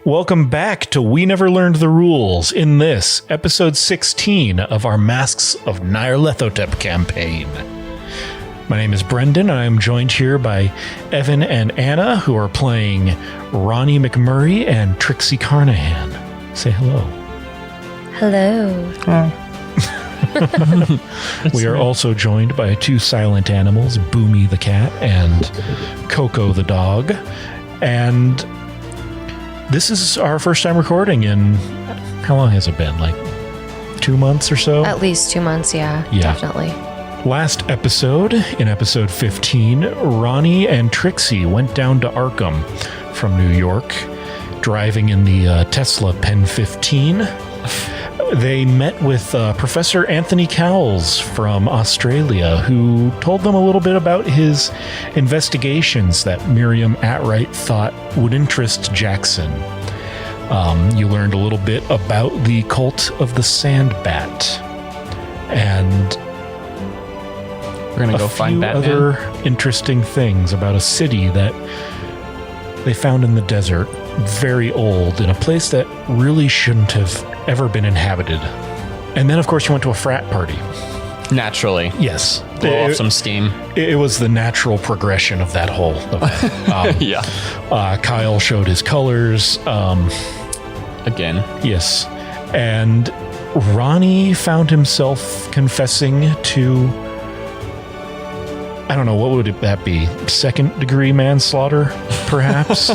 Welcome back to We Never Learned the Rules in this, episode 16 of our Masks of Nyarlathotep campaign. My name is Brendan, and I'm joined here by Evan and Anna, who are playing Roni McMurray and Trixie Carnahan. Say hello. Hello. We are also joined by two silent animals, Boomy the cat and Coco the dog. And this is our first time recording in, how long has it been? Like 2 months or so? At least 2 months, yeah. Definitely. Last episode, in episode 15, Roni and Trixie went down to Arkham from New York, driving in the Tesla Pen 15. They met with Professor Anthony Cowles from Australia, who told them a little bit about his investigations that Miriam Atwright thought would interest Jackson. You learned a little bit about the cult of the Sandbat, and we're gonna go find Batman. Other interesting things about a city that they found in the desert, very old, in a place that really shouldn't have ever been inhabited. And then, of course, you went to a frat party. Naturally. Yes. Blow off some steam. It was the natural progression of that whole event. Yeah. Kyle showed his colors. Again. Yes. And Roni found himself confessing to, I don't know, what would that be? Second-degree manslaughter, perhaps?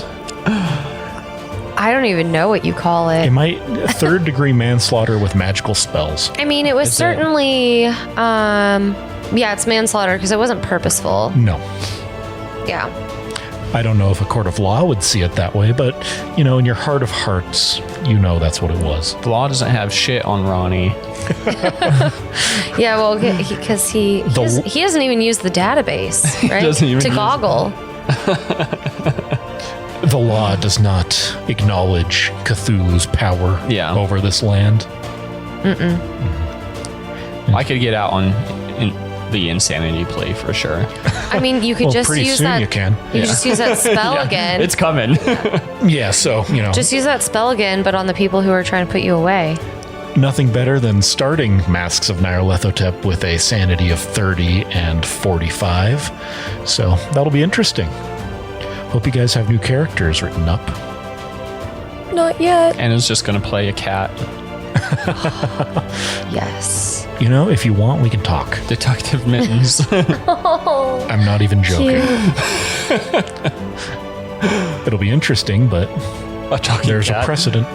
I don't even know what you call it. It might third-degree manslaughter with magical spells. I mean, it was certainly, it's manslaughter because it wasn't purposeful. No. Yeah. I don't know if a court of law would see it that way, but, you know, in your heart of hearts, you know that's what it was. The law doesn't have shit on Roni. Yeah, well, because he doesn't even use the database, right? Doesn't even to goggle. The law does not acknowledge Cthulhu's power over this land. I could get out on the insanity play for sure. I mean, you could just use that. You can. You could just use that spell again. It's coming. Yeah, so, you know. Just use that spell again, but on the people who are trying to put you away. Nothing better than starting Masks of Nyarlathotep with a sanity of 30 and 45. So that'll be interesting. Hope you guys have new characters written up. Not yet. Anna's just going to play a cat. Yes. You know, if you want, we can talk. Detective Mittens. I'm not even joking. It'll be interesting, but there's a precedent.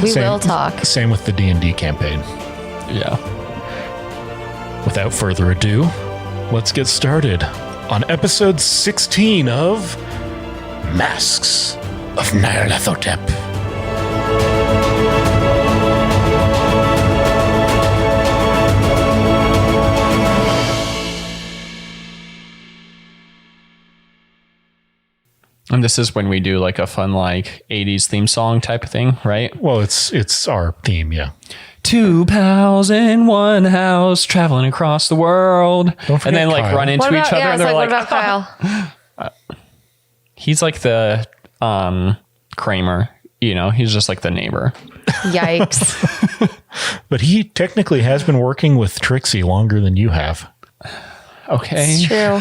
We will talk. Same with the D&D campaign. Yeah. Without further ado, let's get started on episode 16 of Masks of Nyarlathotep. And this is when we do like a fun like 80s theme song type of thing, right? Well, it's our theme, yeah. Two pals in one house traveling across the world. Don't forget and then like Kyle. run into each other. Yeah, and they're like, like, what about Kyle? He's like the Kramer, you know, he's just like the neighbor. Yikes. But he technically has been working with Trixie longer than you have. Okay. It's true.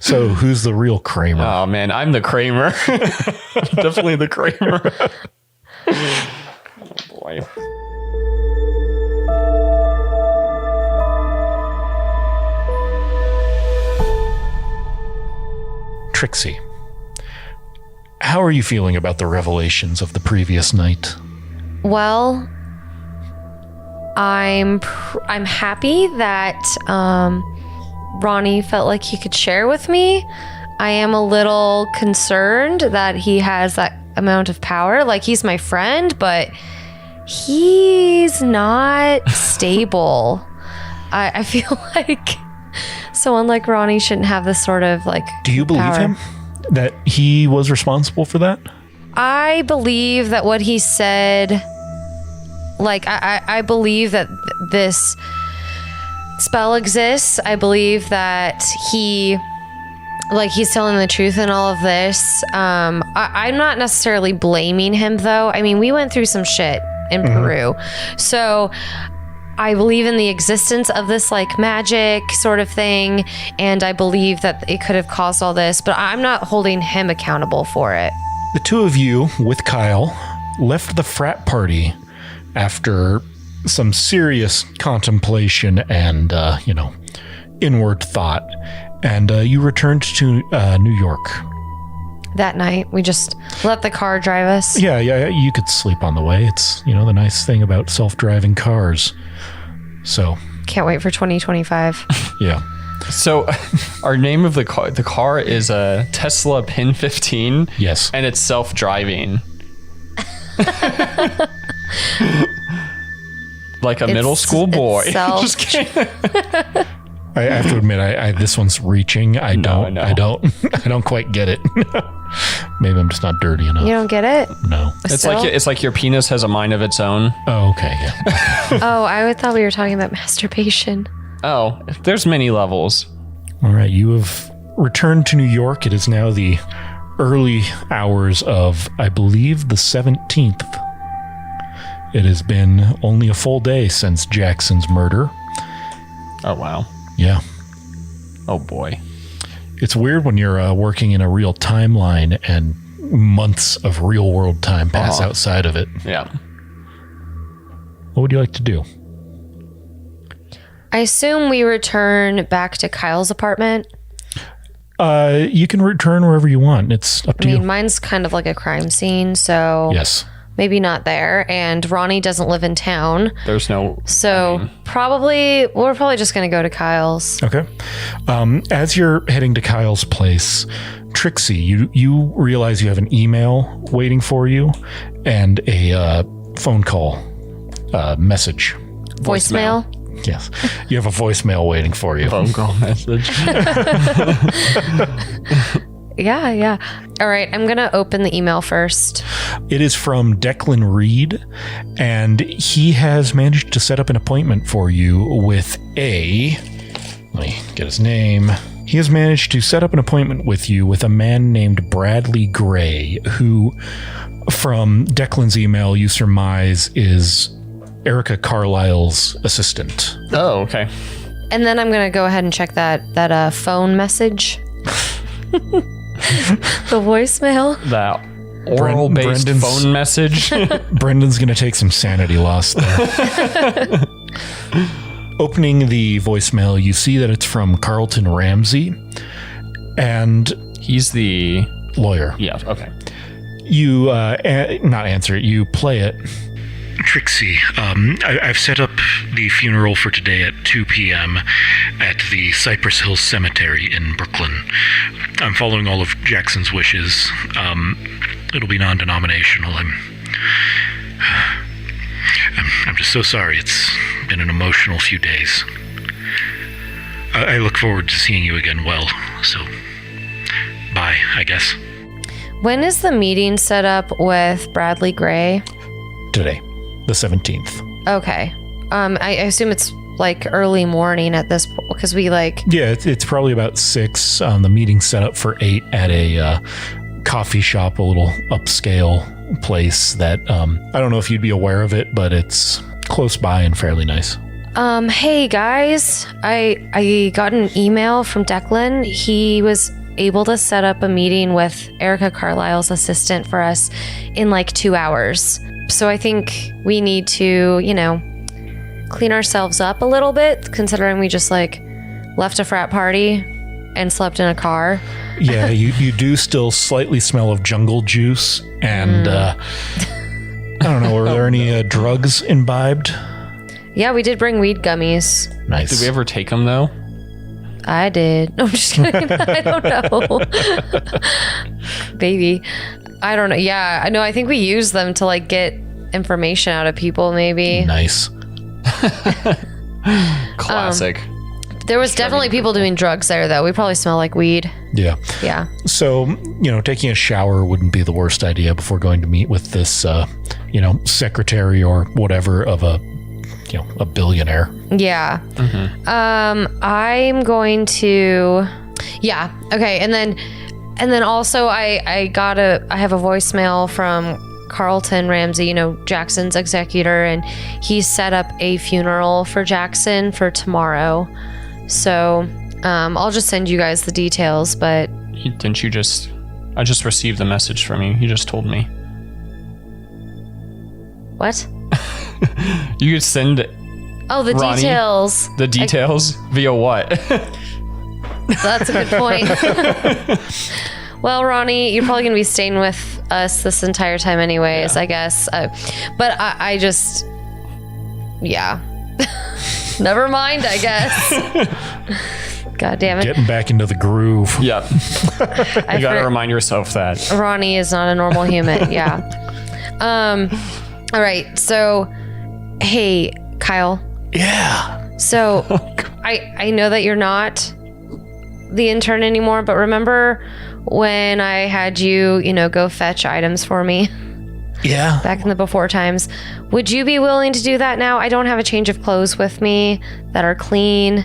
So who's the real Kramer? Oh man, I'm the Kramer. I'm definitely the Kramer. Oh boy. Trixie, how are you feeling about the revelations of the previous night? Well, I'm happy that Roni felt like he could share with me. I am a little concerned that he has that amount of power. Like, he's my friend, but he's not stable. I feel like someone like Roni shouldn't have this sort of like. Do you believe power. him? That he was responsible for that? I believe that what he said, like, I believe that this spell exists. I believe that he like he's telling the truth in all of this. I'm not necessarily blaming him, though. I mean, we went through some shit in Peru. So I believe in the existence of this like magic sort of thing. And I believe that it could have caused all this, but I'm not holding him accountable for it. The two of you, with Kyle, left the frat party after some serious contemplation and, inward thought. And you returned to New York. That night, we just let the car drive us. Yeah, you could sleep on the way. It's, the nice thing about self-driving cars. So. Can't wait for 2025. Yeah. So our name of the car is a Tesla Pin 15. Yes. And it's self-driving. Like a middle school boy. Just kidding. I have to admit, this one's reaching. I don't quite get it. Maybe I'm just not dirty enough. You don't get it? No. It's like your penis has a mind of its own. Oh, okay. Yeah. I thought we were talking about masturbation. Oh, there's many levels. All right. You have returned to New York. It is now the early hours of, I believe, the 17th. It has been only a full day since Jackson's murder. Oh, wow. Yeah. Oh, boy. It's weird when you're working in a real timeline and months of real world time pass outside of it. Yeah. What would you like to do? I assume we return back to Kyle's apartment. You can return wherever you want. It's up to you. Mine's kind of like a crime scene, so yes. Maybe not there. And Roni doesn't live in town. There's no... So we're probably just going to go to Kyle's. Okay. As you're heading to Kyle's place, Trixie, you realize you have an email waiting for you and a phone call message. Voicemail? Yes. You have a voicemail waiting for you. Phone call message. Yeah. All right, I'm going to open the email first. It is from Declan Reed, and he has managed to set up an appointment for you with let me get his name. He has managed to set up an appointment with you with a man named Bradley Gray, who, from Declan's email, you surmise is Erica Carlisle's assistant. Oh, okay. And then I'm going to go ahead and check that phone message. The voicemail. That oral-based phone message. Brendan's going to take some sanity loss there. Opening the voicemail, you see that it's from Carlton Ramsey, and he's the lawyer. Yeah, okay. You not answer it, you play it. Trixie, I've set up the funeral for today at 2 p.m. at the Cypress Hills Cemetery in Brooklyn. I'm following all of Jackson's wishes. It'll be non-denominational. I'm just so sorry. It's been an emotional few days. I look forward to seeing you again well, so bye, I guess. When is the meeting set up with Bradley Gray? Today, the 17th. Okay. I assume it's like early morning at this point, because we like... Yeah, it's probably about 6. The meeting's set up for 8 at a coffee shop, a little upscale place that I don't know if you'd be aware of it, but it's close by and fairly nice. Hey guys, I got an email from Declan. He was able to set up a meeting with Erica Carlisle's assistant for us in like 2 hours. So I think we need to, clean ourselves up a little bit, considering we just like left a frat party and slept in a car. Yeah, you do still slightly smell of jungle juice, and I don't know, were there any drugs imbibed? Yeah, we did bring weed gummies. Nice. Did we ever take them though? I did. No, I'm just kidding. I don't know. Baby. I don't know. Yeah, I know. I think we used them to like get information out of people, maybe. Nice. Classic. There was definitely people doing drugs there, though. We probably smell like weed. Yeah. Yeah. So, taking a shower wouldn't be the worst idea before going to meet with this, secretary or whatever of a billionaire. Yeah. Mm-hmm. I'm going to... Yeah. Okay. And then also I have a voicemail from Carlton Ramsey, Jackson's executor, and he set up a funeral for Jackson for tomorrow. So I'll just send you guys the details, but I just received the message from you. You just told me. What? You could send the Ronnie details. The details via what? That's a good point. Well, Ronnie, you're probably going to be staying with us this entire time anyways, I guess. But I just... Yeah. Never mind, I guess. God damn it. Getting back into the groove. Yep. You got to remind yourself that. Ronnie is not a normal human. Yeah. All right. So, hey, Kyle. Yeah. So, I know that you're not the intern anymore, but remember when I had you, go fetch items for me? Yeah. Back in the before times. Would you be willing to do that now? I don't have a change of clothes with me that are clean.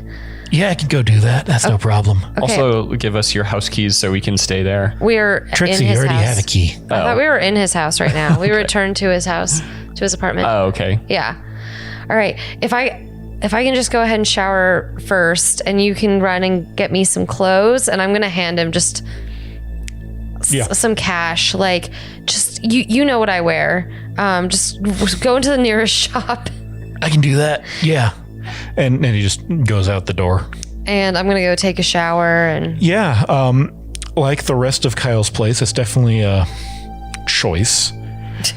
Yeah, I can go do that. That's no problem. Okay. Also, give us your house keys so we can stay there. We're Trixie, in you his already house. have a key. I thought we were in his house right now. We returned to his house, to his apartment. Oh, okay. Yeah. All right. If I can just go ahead and shower first, and you can run and get me some clothes, and I'm gonna hand him just some cash. Like, just you know what I wear. Just go into the nearest shop. I can do that. Yeah. And he just goes out the door. And I'm gonna go take a shower and Yeah. Like the rest of Kyle's place, it's definitely a choice.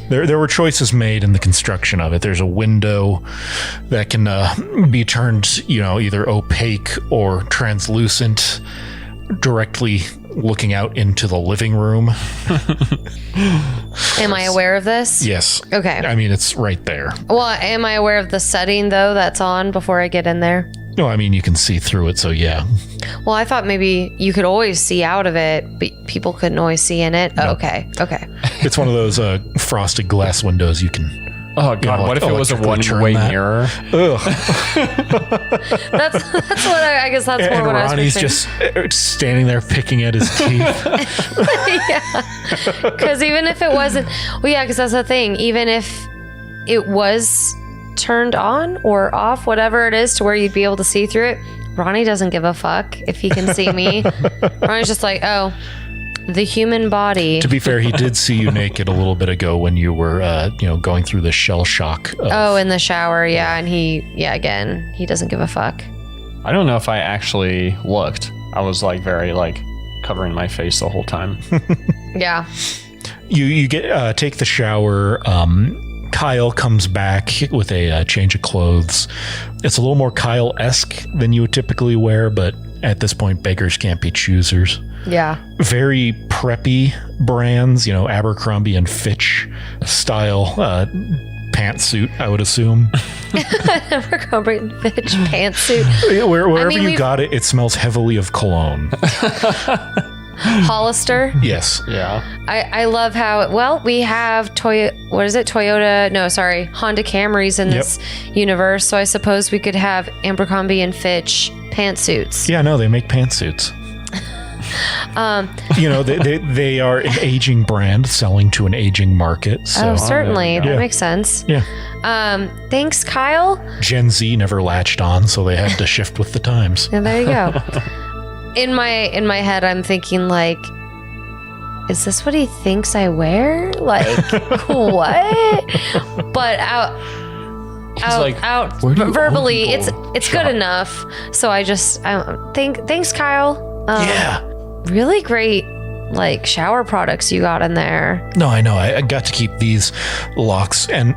There were choices made in the construction of it. There's a window that can be turned, either opaque or translucent, directly looking out into the living room. Am I aware of this? Yes. Okay. I mean, it's right there. Well, am I aware of the setting though that's on before I get in there? No, I mean, you can see through it, so yeah. Well, I thought maybe you could always see out of it, but people couldn't always see in it. No. Oh, okay. It's one of those frosted glass windows you can... Oh, God, what if it was a one-way mirror? Ugh. That's what I guess that's more And what Ronnie's I was picturing. just standing there picking at his teeth. Yeah. Because even if it wasn't... Well, yeah, because that's the thing. Even if it was turned on or off, whatever it is, to where you'd be able to see through it, Ronnie doesn't give a fuck if he can see me. Ronnie's just like, oh, the human body. To be fair, he did see you naked a little bit ago when you were, going through the shell shock. In the shower, yeah. And again, he doesn't give a fuck. I don't know if I actually looked. I was very covering my face the whole time. Yeah. You get take the shower. Kyle comes back with a change of clothes. It's a little more Kyle-esque than you would typically wear, but at this point, beggars can't be choosers. Yeah. Very preppy brands, Abercrombie and Fitch style pantsuit, I would assume. Abercrombie and Fitch pantsuit. Wherever you got it, it smells heavily of cologne. Hollister. Yes. Yeah. I love how, we have Honda Camrys in this universe, so I suppose we could have Abercrombie and Fitch pantsuits. Yeah, no, they make pantsuits. They are an aging brand selling to an aging market. So. Certainly. That makes sense. Yeah. Thanks, Kyle. Gen Z never latched on, so they had to shift with the times. Yeah, there you go. In my head, I'm thinking is this what he thinks I wear? What? But verbally, it's good enough. So I think, thanks, Kyle. Yeah. Really great, shower products you got in there. No, I know. I got to keep these locks. And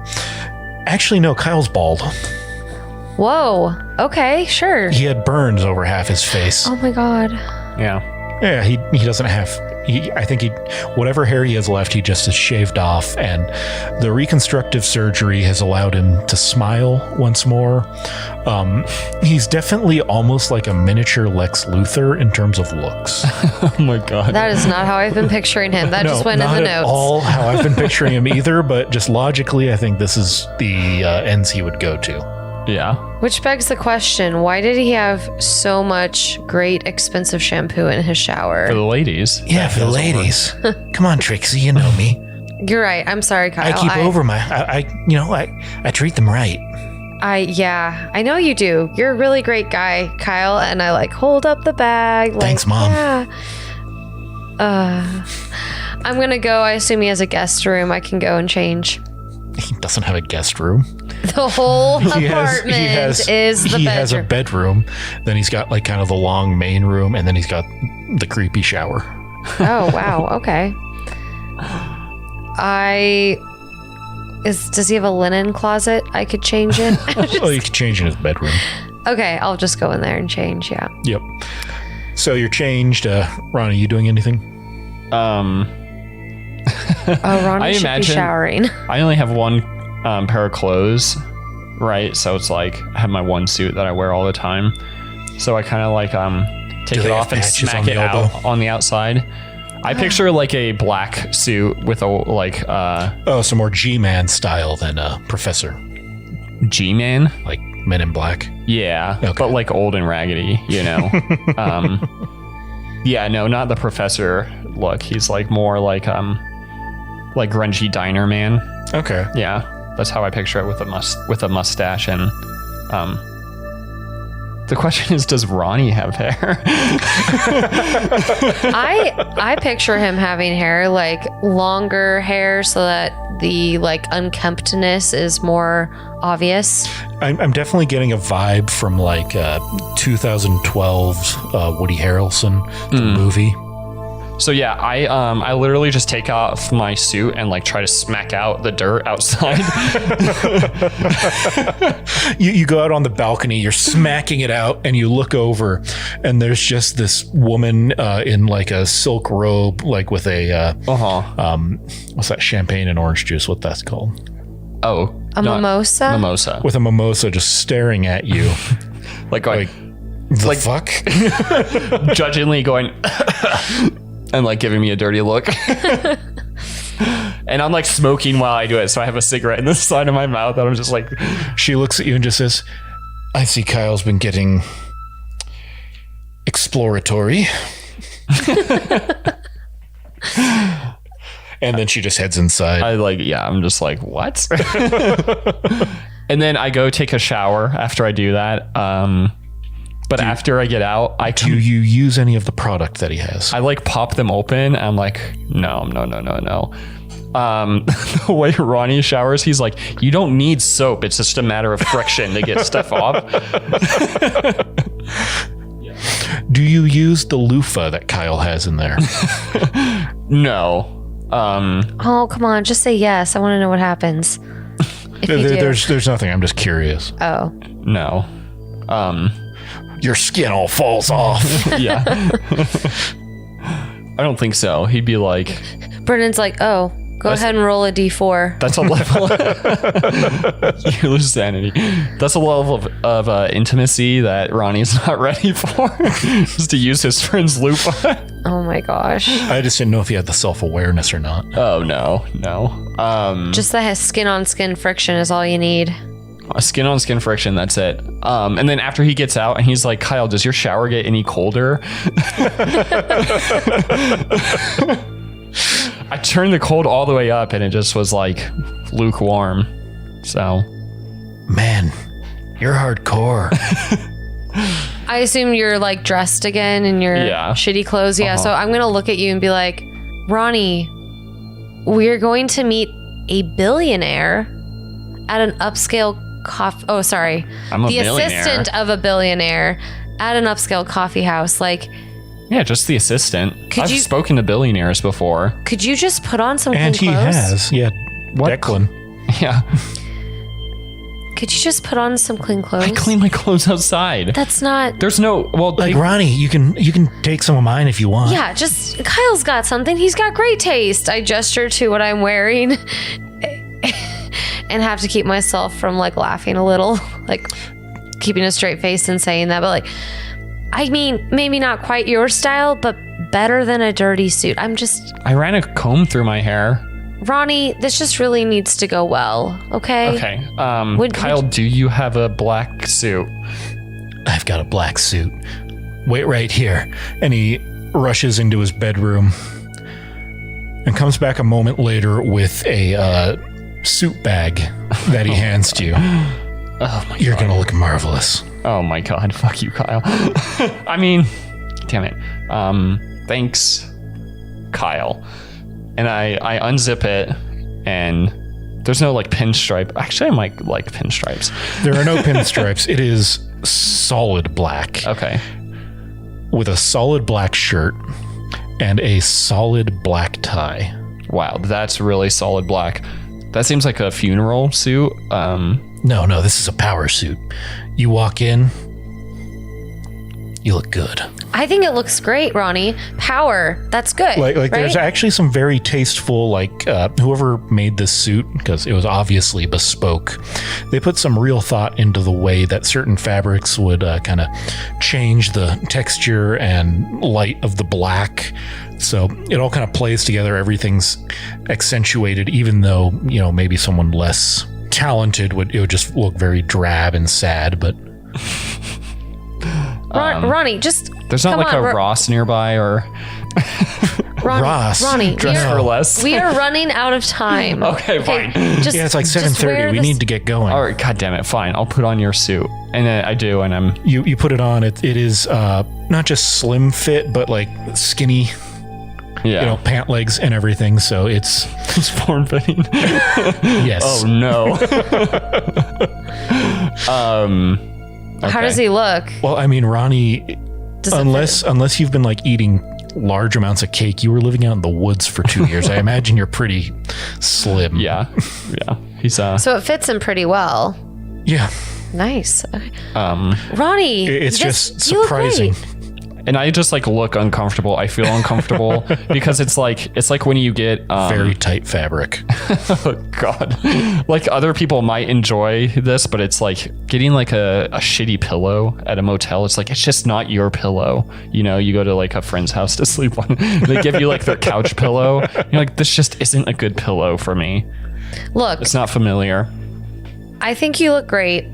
actually, no, Kyle's bald. Whoa. Okay, sure. He had burns over half his face. Oh my God. Yeah. Yeah, he doesn't have... I think whatever hair he has left, he just has shaved off, and the reconstructive surgery has allowed him to smile once more. He's definitely almost like a miniature Lex Luthor in terms of looks. Oh my God. That is not how I've been picturing him. That just went in the notes. Not at all how I've been picturing him either, but just logically, I think this is the ends he would go to. Yeah. Which begs the question, why did he have so much great expensive shampoo in his shower? For the ladies. Yeah, for the ladies. Come on, Trixie, you know me. You're right. I'm sorry, Kyle. I keep over I treat them right. I know you do. You're a really great guy, Kyle, and I like hold up the bag. Like, Thanks, Mom. Yeah. I'm gonna go. I assume he has a guest room. I can go and change. He doesn't have a guest room. The whole apartment is the bedroom. He has a bedroom. Then he's got like kind of the long main room, and then he's got the creepy shower. Oh wow. Okay. Does he have a linen closet? I could change it. Well, you could change in his bedroom. Okay, I'll just go in there and change. Yeah. Yep. So you're changed. Ron, are you doing anything? Oh, Ron should be showering. I only have one pair of clothes, right? So it's like I have my one suit that I wear all the time. So I kind of like take it off and smack it out on the outside. I picture like a black suit with a like some more G-Man style than Professor G-Man, like Men in Black. Yeah, okay. But like old and raggedy, you know. Yeah, no, not the Professor look. He's like more like grungy diner man. Okay. Yeah, that's how I picture it with a mustache and the question is, does Roni have hair? I picture him having hair, like longer hair, so that the like unkemptness is more obvious. I'm definitely getting a vibe from like 2012's Woody Harrelson, the movie. So yeah, I literally just take off my suit and like try to smack out the dirt outside. You go out on the balcony, you're smacking it out, and you look over, and there's just this woman in like a silk robe, like with a what's that, champagne and orange juice? What that's called? Oh, a mimosa. Mimosa with a mimosa, just staring at you, like going, the fuck, judgingly going. And like giving me a dirty look. And I'm like smoking while I do it. So I have a cigarette in the side of my mouth and I'm just like. She looks at you and just says, I see Kyle's been getting exploratory. And then she just heads inside. I'm just like, what? And then I go take a shower after I do that. But after I get out, do you use any of the product that he has? I like pop them open. I'm like, no. The way Ronnie showers, he's like, you don't need soap. It's just a matter of friction to get stuff off. Do you use the loofah that Kyle has in there? No. Oh, come on. Just say yes. I want to know what happens. There's nothing. I'm just curious. Oh. No. Your skin all falls off. Yeah. I don't think so. He'd be like... Brennan's like, oh, go ahead and roll a d4. That's a level... You lose sanity. That's a level of intimacy that Ronnie's not ready for. Just to use his friend's loofah. Oh my gosh. I just didn't know if he had the self-awareness or not. Oh, no. Just that skin-on-skin friction is all you need. A skin-on-skin friction, that's it. And then after he gets out and he's like, Kyle, does your shower get any colder? I turned the cold all the way up and it just was like lukewarm. So. Man, you're hardcore. I assume you're like dressed again in your shitty clothes. Yeah. So I'm going to look at you and be like, Ronnie, we're going to meet a billionaire at an upscale I'm the assistant of a billionaire at an upscale coffee house. Like, yeah, just the assistant. I've spoken to billionaires before. Could you just put on some clean clothes? And he has, yeah. What? Declan. Yeah. Could you just put on some clean clothes? I clean my clothes outside. That's not. There's no. Well, like Ronnie, you can take some of mine if you want. Yeah, just Kyle's got something. He's got great taste. I gesture to what I'm wearing. And have to keep myself from like laughing a little, like keeping a straight face and saying that. But like, I mean, maybe not quite your style, but better than a dirty suit. I ran a comb through my hair. Roni, this just really needs to go well, okay? Okay. Kyle, do you have a black suit? I've got a black suit. Wait right here. And he rushes into his bedroom and comes back a moment later with a suit bag that he hands to you. Oh my You're gonna look marvelous. Oh my god, fuck you, Kyle. I mean, damn it. Thanks, Kyle. And I unzip it, and there's no like pinstripe. Actually, I might like pinstripes. There are no pinstripes. It is solid black. Okay. With a solid black shirt and a solid black tie. Wow, that's really solid black. That seems like a funeral suit. No, this is a power suit. You walk in, you look good. I think it looks great, Roni. Power, that's good. Like right? There's actually some very tasteful, whoever made this suit, because it was obviously bespoke, they put some real thought into the way that certain fabrics would kind of change the texture and light of the black. So it all kind of plays together. Everything's accentuated, even though, maybe someone less talented would just look very drab and sad. But Roni, just there's not like a Ross nearby or Roni, dress for less. We are running out of time. Okay, fine. It's like 7:30. We need to get going. All right, god damn it. Fine, I'll put on your suit, and then I do, and I'm. You put it on. It is not just slim fit, but like skinny. Yeah. Pant legs and everything. So it's form fitting. Yes. Oh no. Okay. How does he look? Well, I mean, Roni, unless you've been like eating large amounts of cake, you were living out in the woods for 2 years. I imagine you're pretty slim. Yeah. He's So it fits him pretty well. Yeah. Nice. Roni, it's just surprising. And I just like look uncomfortable. I feel uncomfortable because it's like when you get very tight fabric. Oh god. Like other people might enjoy this, but it's like getting like a shitty pillow at a motel. It's like it's just not your pillow. You go to like a friend's house to sleep on. They give you like their couch pillow. You're like, this just isn't a good pillow for me. Look, it's not familiar. I think you look great.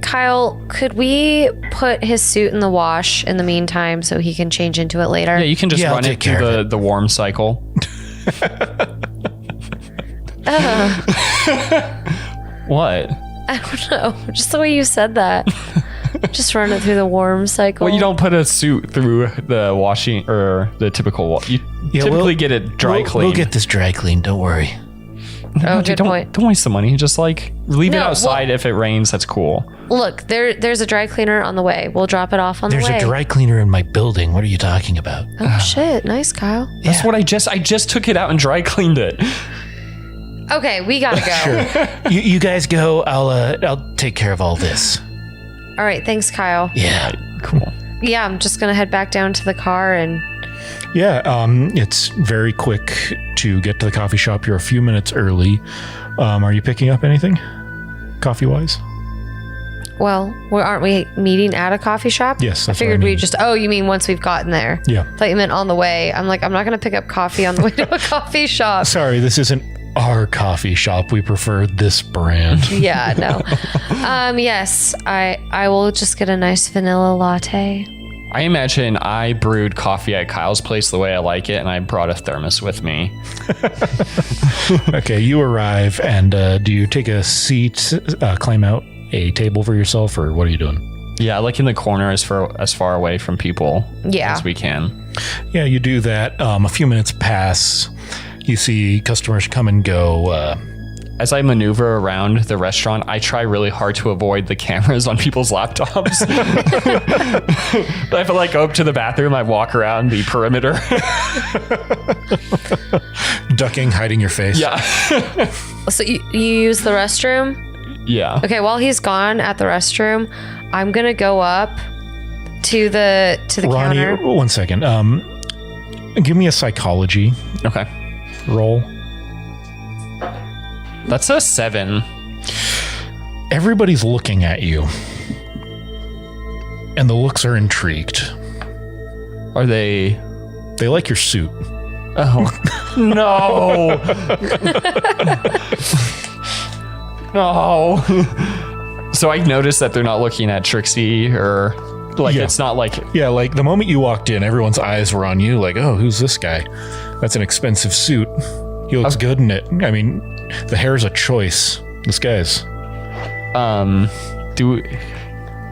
Kyle, could we put his suit in the wash in the meantime so he can change into it later? Yeah, you can just run it through the warm cycle. What? I don't know. Just the way you said that. Just run it through the warm cycle. Well, you don't put a suit through the washing or the typical. You typically get it dry cleaned. We'll get this dry cleaned. Don't worry. Oh, good point. Don't waste the money. Just like leave it outside. If it rains, that's cool. Look, there's a dry cleaner on the way. We'll drop it off on the way. There's a dry cleaner in my building. What are you talking about? Oh shit! Nice, Kyle. That's what I just took it out and dry cleaned it. Okay, we gotta go. Sure. You guys go. I'll take care of all this. All right, thanks, Kyle. Yeah, cool. Yeah, I'm just gonna head back down to the car and. Yeah, it's very quick to get to the coffee shop. You're a few minutes early. Are you picking up anything, coffee-wise? Well, aren't we meeting at a coffee shop? Yes, that's I figured what I mean. we just. Oh, you mean once we've gotten there? Yeah. I thought you meant on the way. I'm like, I'm not gonna pick up coffee on the way to a coffee shop. Sorry, this isn't our coffee shop. We prefer this brand. Yeah, no. Yes, I will just get a nice vanilla latte. I imagine I brewed coffee at Kyle's place the way I like it, and I brought a thermos with me. Okay, you arrive, and do you take a seat, claim out a table for yourself, or what are you doing? Yeah, like in the corner as far away from people as we can. Yeah, you do that. A few minutes pass. You see customers come and go. As I maneuver around the restaurant, I try really hard to avoid the cameras on people's laptops. If I like go up to the bathroom, I walk around the perimeter. Ducking, hiding your face. Yeah. So you use the restroom? Yeah. Okay, while he's gone at the restroom, I'm gonna go up to the Roni, counter. 1 second. Give me a psychology Okay. roll. That's a 7. Everybody's looking at you, and the looks are intrigued. Are they? They like your suit. Oh, no. No. So I noticed that they're not looking at Trixie or like, it's not like. Yeah, like the moment you walked in, everyone's eyes were on you. Like, oh, who's this guy? That's an expensive suit. He looks good in it. I mean, the hair's a choice. This guy's.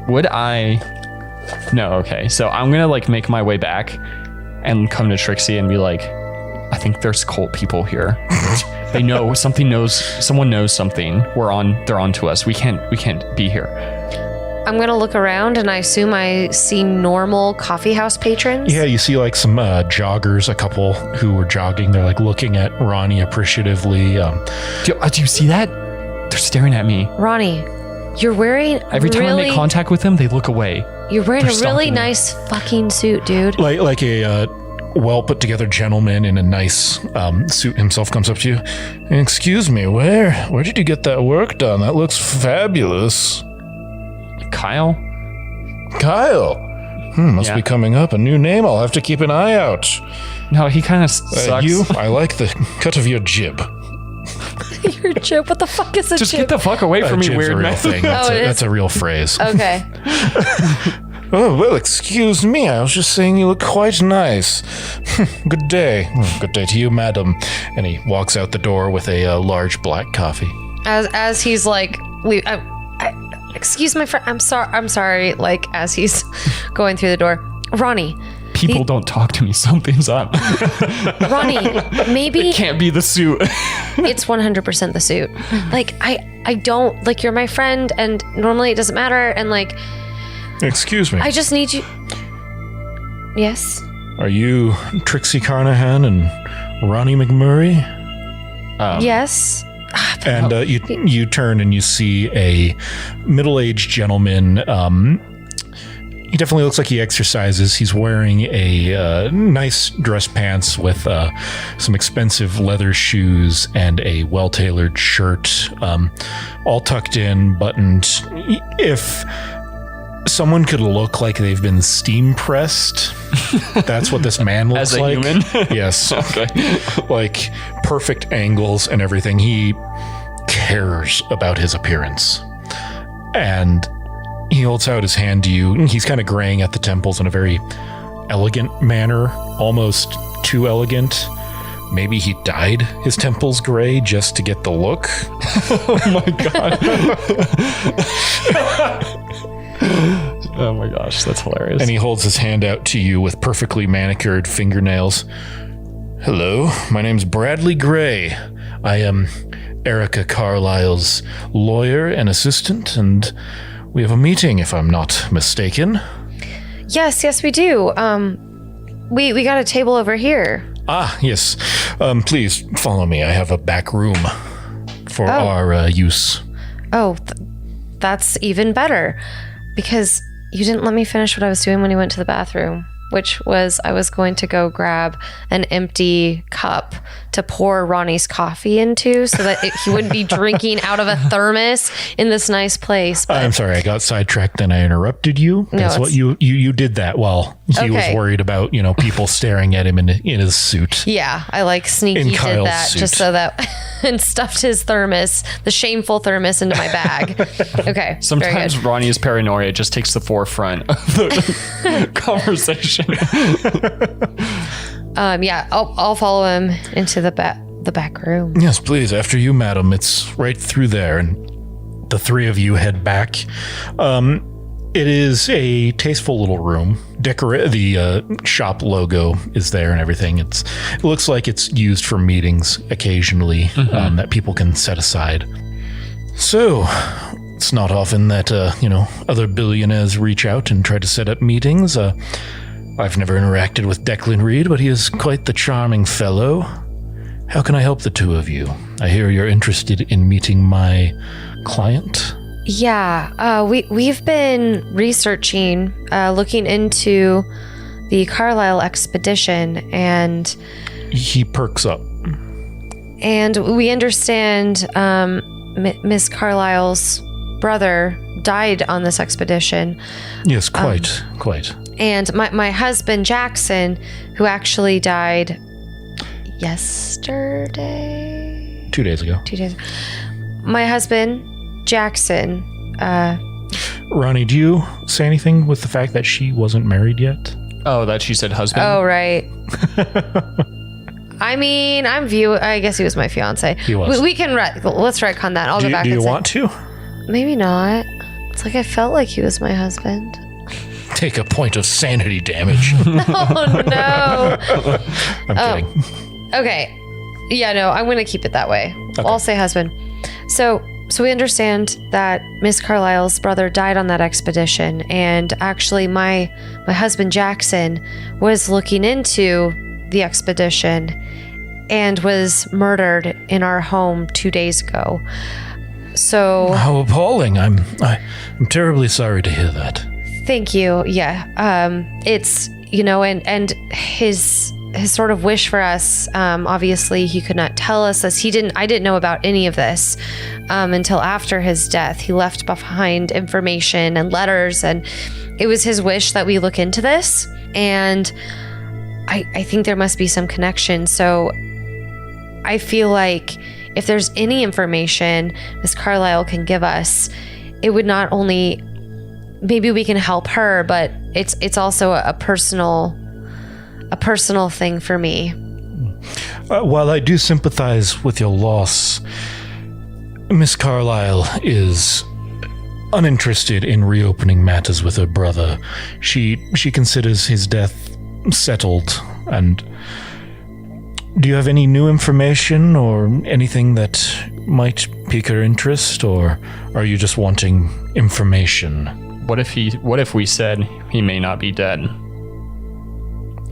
Would I? No, okay. So I'm gonna like make my way back and come to Trixie and be like, I think there's cult people here. They know someone knows something. They're on to us. We can't be here. I'm gonna look around and I assume I see normal coffee house patrons. Yeah, you see like some joggers, a couple who were jogging. They're like looking at Ronnie appreciatively. Do you see that? They're staring at me. Ronnie, you're wearing every time I make contact with them, they look away. You're wearing a really nice fucking suit, dude. Like a well put together gentleman in a nice suit himself comes up to you. Excuse me, where did you get that work done? That looks fabulous. Kyle? Must be coming up. A new name. I'll have to keep an eye out. No, he kind of sucks. I like the cut of your jib. Your jib? What the fuck is a Just jib? get the fuck away from me, Jib's weird a real man. thing. That's a real phrase. Okay. Oh, well, excuse me. I was just saying you look quite nice. Good day. Good day to you, madam. And he walks out the door with a large black coffee. As he's like, excuse my friend. I'm sorry. Like as he's going through the door, Ronnie. People don't talk to me. Something's up. Ronnie, maybe it can't be the suit. It's 100% the suit. Like I don't like you're my friend, and normally it doesn't matter. And like, excuse me. I just need you. Yes. Are you Trixie Carnahan and Ronnie McMurray? Yes. And you turn and you see a middle-aged gentleman. He definitely looks like he exercises. He's wearing a nice dress pants with some expensive leather shoes and a well-tailored shirt, all tucked in, buttoned. If someone could look like they've been steam pressed, that's what this man looks like. As a human? Yes. Okay. Like perfect angles and everything. He cares about his appearance. And he holds out his hand to you. He's kind of graying at the temples in a very elegant manner, almost too elegant. Maybe he dyed his temples gray just to get the look. Oh my god. Oh my gosh, that's hilarious. And he holds his hand out to you with perfectly manicured fingernails. Hello, my name's Bradley Gray. I am Erica Carlisle's lawyer and assistant, and we have a meeting, if I'm not mistaken. Yes, we do. We got a table over here. Ah, yes. Please follow me. I have a back room for our use. Oh, that's even better. Because you didn't let me finish what I was doing when you went to the bathroom, which was I was going to go grab an empty cup to pour Ronnie's coffee into so that he wouldn't be drinking out of a thermos in this nice place. But I'm sorry, I got sidetracked and I interrupted you. That's what you did that while he was worried about, people staring at him in his suit. Yeah, I like sneaky did that suit. Just so that and stuffed his thermos, the shameful thermos, into my bag. Okay. Sometimes Ronnie's paranoia just takes the forefront of the conversation. Yeah, I'll follow him into the back room. Yes, please. After you, madam. It's right through there. And the three of you head back. It is a tasteful little room. The shop logo is there and everything. It looks like it's used for meetings occasionally, that people can set aside. So, it's not often that, other billionaires reach out and try to set up meetings. I've never interacted with Declan Reed, but he is quite the charming fellow. How can I help the two of you? I hear you're interested in meeting my client. Yeah, we've been researching, looking into the Carlisle expedition, and he perks up. And we understand Miss Carlisle's brother died on this expedition. Yes, quite. And my husband, Jackson, who actually died yesterday. 2 days ago. 2 days. My husband, Jackson. Ronnie, do you say anything with the fact that she wasn't married yet? Oh, that she said husband? Oh, right. I mean, I guess he was my fiance. He was. We can, let's retcon that. I'll go back do and you say. want to? Maybe not. It's like I felt like he was my husband. Take a point of sanity damage. Oh, no. I'm kidding. Okay. Yeah, no, I'm going to keep it that way. Okay. I'll say husband. So we understand that Miss Carlisle's brother died on that expedition. And actually, my husband, Jackson, was looking into the expedition and was murdered in our home 2 days ago. So How appalling. I'm terribly sorry to hear that. thank you. Yeah. It's, and his sort of wish for us, obviously he could not tell us this. I didn't know about any of this until after his death. He left behind information and letters, and it was his wish that we look into this. And I think there must be some connection. So I feel like if there's any information Miss Carlisle can give us, it would not only, maybe we can help her, but it's also a personal thing for me. While I do sympathize with your loss, Miss Carlisle is uninterested in reopening matters with her brother. She considers his death settled. And do you have any new information or anything that might pique her interest, or are you just wanting information? What if we said he may not be dead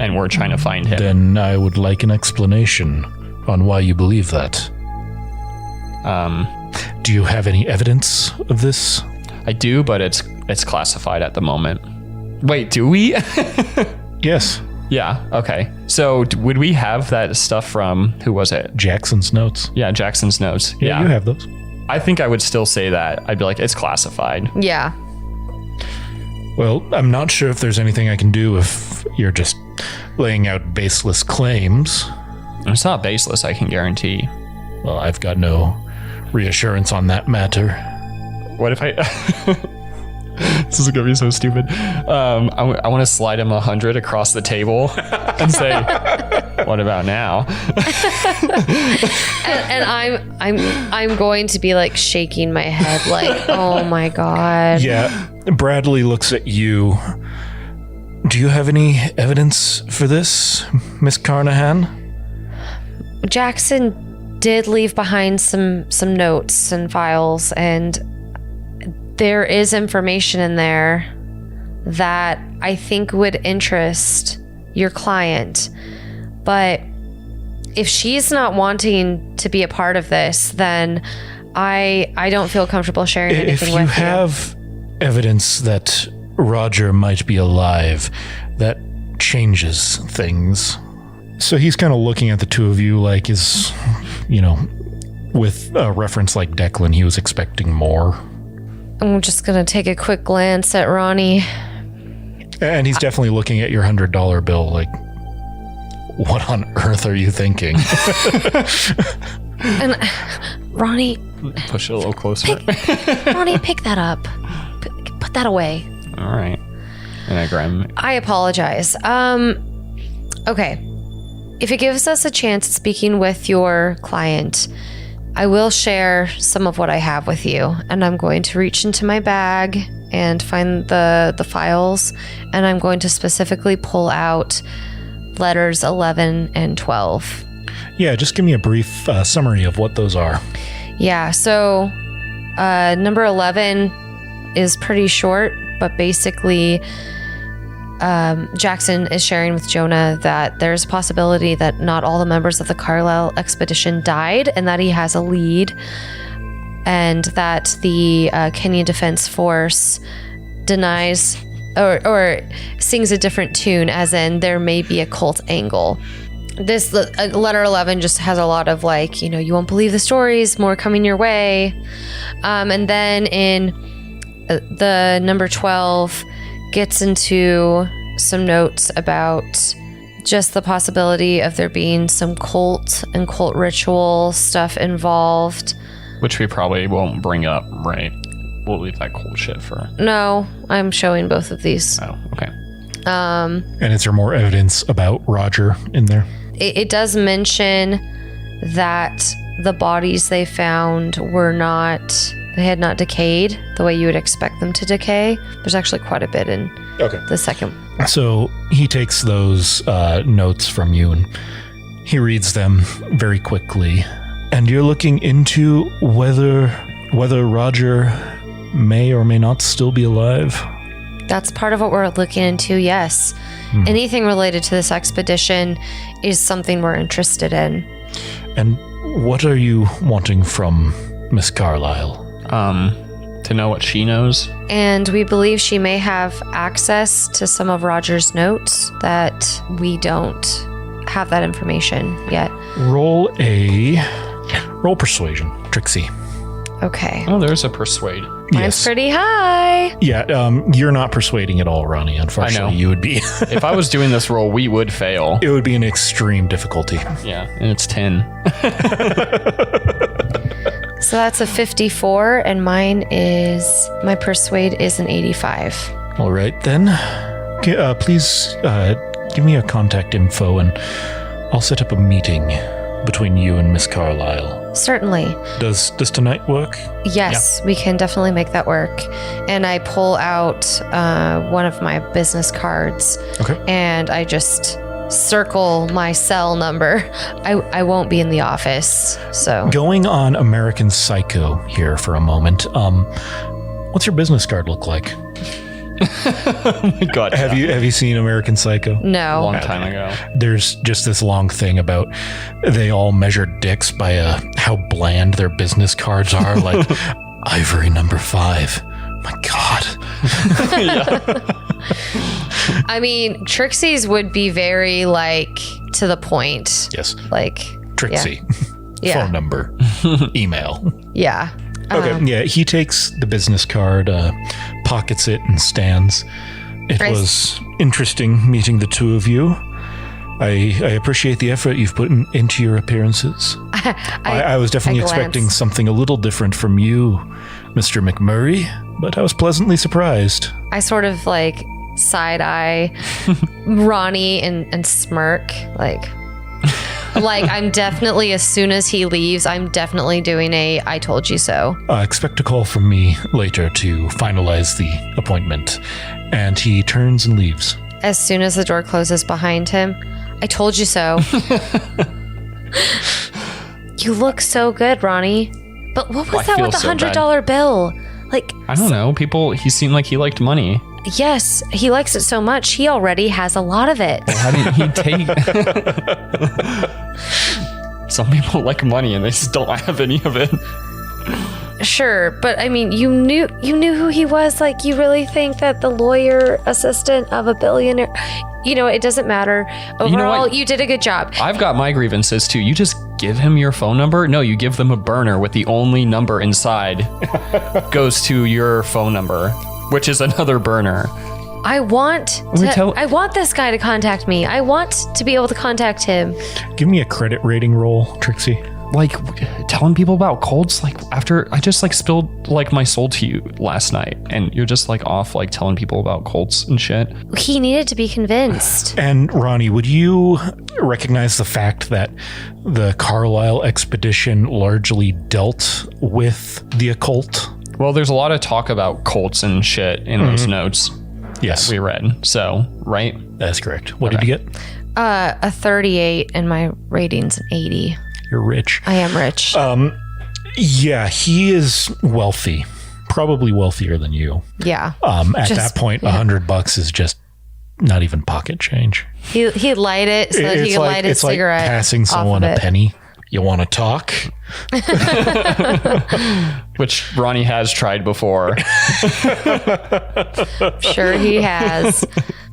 and we're trying to find him? Then I would like an explanation on why you believe that. Do you have any evidence of this? I do, but it's classified at the moment. Wait, do we? Yes. Yeah, okay. So would we have that stuff from, who was it? Jackson's notes. Yeah, Jackson's notes. Yeah, you have those. I think I would still say that. I'd be like, it's classified. Yeah. Well, I'm not sure if there's anything I can do if you're just laying out baseless claims. It's not baseless, I can guarantee. Well, I've got no reassurance on that matter. What if I... This is gonna be so stupid. I want to slide him 100 across the table and say, "What about now?" and I'm going to be like shaking my head, like, oh my god. Yeah, Bradley looks at you. Do you have any evidence for this, Miss Carnahan? Jackson did leave behind some notes and files, and there is information in there that I think would interest your client. But if she's not wanting to be a part of this, then I don't feel comfortable sharing anything with you. If you have evidence that Roger might be alive, that changes things. So he's kind of looking at the two of you like with a reference like Declan, he was expecting more. I'm just going to take a quick glance at Ronnie. And he's definitely looking at your $100 bill like, what on earth are you thinking? And Ronnie... Push it a little closer. Ronnie, pick that up. Put that away. All right. And I grab him. I apologize. Okay. If it gives us a chance at speaking with your client, I will share some of what I have with you, and I'm going to reach into my bag and find the files, and I'm going to specifically pull out letters 11 and 12. Yeah, just give me a brief summary of what those are. Yeah, so number 11 is pretty short, but basically Jackson is sharing with Jonah that there's a possibility that not all the members of the Carlisle expedition died, and that he has a lead, and that the Kenyan Defense Force denies or sings a different tune, as in there may be a cult angle. This letter 11 just has a lot of like, you won't believe the stories, more coming your way. And then in the number 12 gets into some notes about just the possibility of there being some cult and cult ritual stuff involved. Which we probably won't bring up, right? We'll leave that cult shit for... No, I'm showing both of these. Oh, okay. And is there more evidence about Roger in there? It does mention that the bodies they found they had not decayed the way you would expect them to decay. There's actually quite a bit in the second. So he takes those notes from you and he reads them very quickly. And you're looking into whether Roger may or may not still be alive? That's part of what we're looking into, yes. Anything related to this expedition is something we're interested in. And what are you wanting from Miss Carlyle? To know what she knows. And we believe she may have access to some of Roger's notes that we don't have that information yet. Roll persuasion, Trixie. Okay. Oh, there's a persuade. Mine's pretty high. Yeah, you're not persuading at all, Ronnie. Unfortunately, I know. You would be. If I was doing this roll, we would fail. It would be an extreme difficulty. Yeah, and it's 10. So that's a 54, and my persuade is an 85. All right, then. Please give me your contact info, and I'll set up a meeting between you and Miss Carlyle. Certainly. Does tonight work? Yes, we can definitely make that work. And I pull out one of my business cards. Okay. And I just circle my cell number. I won't be in the office, so. Going on American Psycho here for a moment. What's your business card look like? Oh my God. Have you seen American Psycho? No. A long time ago. There's just this long thing about they all measure dicks by how bland their business cards are. Like ivory number 5. My God. I mean, Trixie's would be very to the point. Yes. Like Trixie. Yeah. Phone number. Email. Yeah. Okay. Yeah. He takes the business card, pockets it, and stands. It was interesting meeting the two of you. I appreciate the effort you've put into your appearances. I was definitely expecting something a little different from you, Mr. McMurray, but I was pleasantly surprised. I sort of side eye Ronnie and smirk I'm definitely, as soon as he leaves, I'm definitely doing I told you so. Expect a call from me later to finalize the appointment. And he turns and leaves. As soon as the door closes behind him, I told you so. You look so good, Ronnie. But what was that with the $100 bill? I don't know. He seemed like he liked money. Yes, he likes it so much, he already has a lot of it. How did he take... Some people like money and they just don't have any of it. Sure, but I mean, you knew who he was. You really think that the lawyer assistant of a billionaire... it doesn't matter. Overall, you did a good job. I've got my grievances too. You just give him your phone number? No, you give them a burner with the only number inside goes to your phone number, which is another burner. I want this guy to contact me. I want to be able to contact him. Give me a credit rating roll, Trixie. Telling people about cults, after I just spilled my soul to you last night, and you're just off telling people about cults and shit. He needed to be convinced. And Ronnie, would you recognize the fact that the Carlisle expedition largely dealt with the occult? Well, there's a lot of talk about cults and shit in those notes. Yes, we read. So, right? That's correct. What did you get? A 38, and my rating's an 80. You're rich. I am rich. Yeah, he is wealthy. Probably wealthier than you. Yeah. At that point, $100 is just not even pocket change. He'd light it so that he could light his cigarette. It's like passing someone a penny. You want to talk? Which Ronnie has tried before. Sure he has.